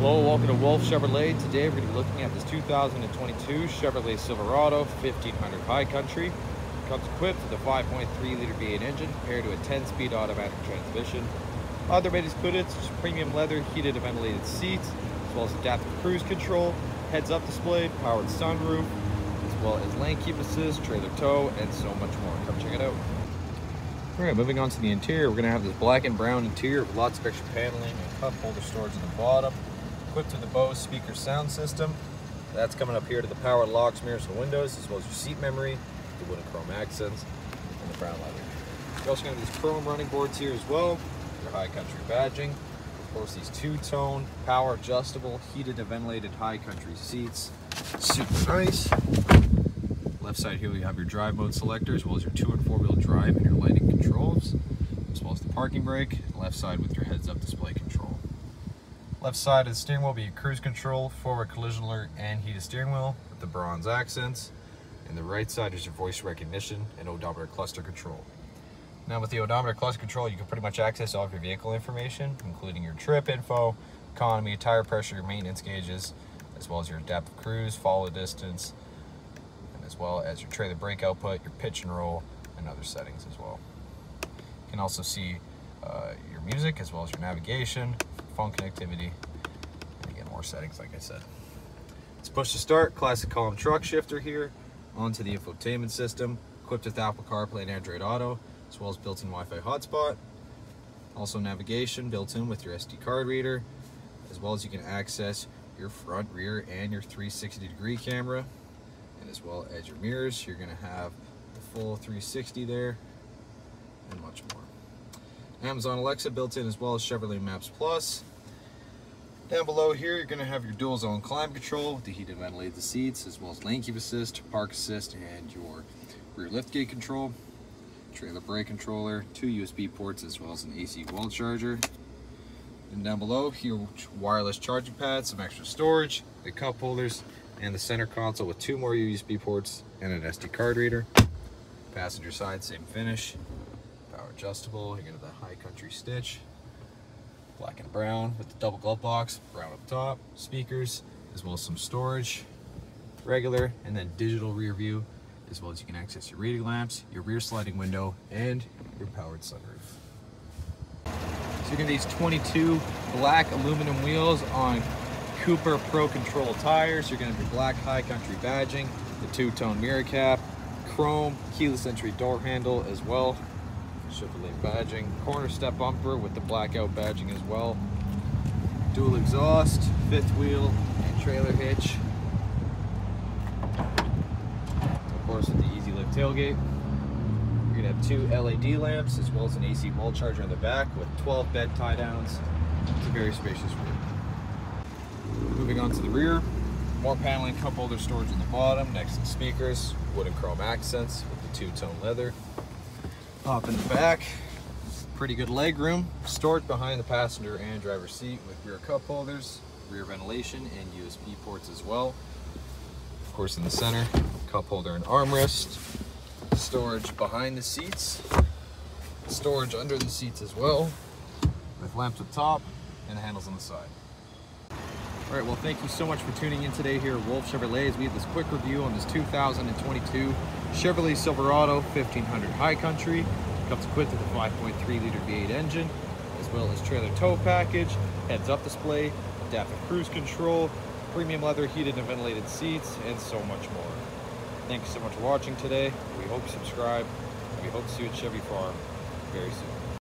Hello, welcome to Wolfe Chevrolet. Today we're going to be looking at this 2022 Chevrolet Silverado 1500 High Country. It comes equipped with a 5.3 liter V8 engine paired to a 10-speed automatic transmission. Other amenities included such as premium leather, heated and ventilated seats, as well as adaptive cruise control, heads-up display, powered sunroof, as well as lane keep assist, trailer tow, and so much more. Come check it out. Alright, moving on to the interior, we're going to have this black and brown interior with lots of extra paneling and cup holder storage at the bottom. Equipped with the Bose speaker sound system. That's coming up here to the power locks, mirrors, and windows, as well as your seat memory, the wood and chrome accents, and the brown leather. You're also going to have these chrome running boards here as well, your high country badging. Of course, these two-tone, power adjustable, heated and ventilated high country seats. Super nice. Left side here, we have your drive mode selector, as well as your 2- and 4-wheel drive and your lighting controls, as well as the parking brake. Left side with your heads-up display control. Left side of the steering wheel will be cruise control, forward collision alert, and heated steering wheel with the bronze accents. And the right side is your voice recognition and odometer cluster control. Now with the odometer cluster control, you can pretty much access all of your vehicle information, including your trip info, economy, tire pressure, your maintenance gauges, as well as your adaptive cruise, follow distance, and as well as your trailer brake output, your pitch and roll, and other settings as well. You can also see your music, as well as your navigation, phone connectivity, and again, more settings like I said. It's push to start, classic column truck shifter here, onto the infotainment system, equipped with Apple CarPlay and Android Auto, as well as built-in Wi-Fi hotspot. Also navigation built in with your SD card reader, as well as you can access your front, rear, and your 360-degree camera, and as well as your mirrors. You're going to have the full 360 there, and much more. Amazon Alexa built in, as well as Chevrolet Maps Plus. Down below here, you're going to have your dual zone climate control with the heated and ventilated seats, as well as lane keep assist, park assist, and your rear liftgate control. Trailer brake controller, 2 USB ports, as well as an AC wall charger. And down below here, wireless charging pads, some extra storage, the cup holders, and the center console with 2 more USB ports and an SD card reader. Passenger side, same finish. Power adjustable. You're going to have the high country stitch, black and brown with the double glove box, brown up top, speakers, as well as some storage, regular, and then digital rear view, as well as you can access your reading lamps, your rear sliding window, and your powered sunroof. So you're going to these 22 black aluminum wheels on Cooper Pro Control tires. You're going to have your black high country badging, the 2-tone mirror cap, chrome keyless entry door handle as well. Chevrolet badging, corner step bumper with the blackout badging as well. Dual exhaust, 5th wheel, and trailer hitch. Of course, with the easy lift tailgate. You're gonna have 2 LED lamps as well as an AC wall charger in the back with 12 bed tie downs. It's a very spacious rear. Moving on to the rear, more paneling, cup holder storage in the bottom, next to the speakers, wood and chrome accents with the 2-tone leather. Pop in the back, pretty good leg room, storage behind the passenger and driver's seat with rear cup holders, rear ventilation, and USB ports as well. Of course, in the center, cup holder and armrest, storage behind the seats, storage under the seats as well, with lamps up top and handles on the side. All right, well, thank you so much for tuning in today here at Wolfe Chevrolet as we have this quick review on this 2022 Chevrolet Silverado 1500 High Country. It comes equipped with a 5.3 liter V8 engine, as well as trailer tow package, heads-up display, adaptive cruise control, premium leather heated and ventilated seats, and so much more. Thank you so much for watching today. We hope you subscribe, and we hope to see you at Chevy Farm very soon.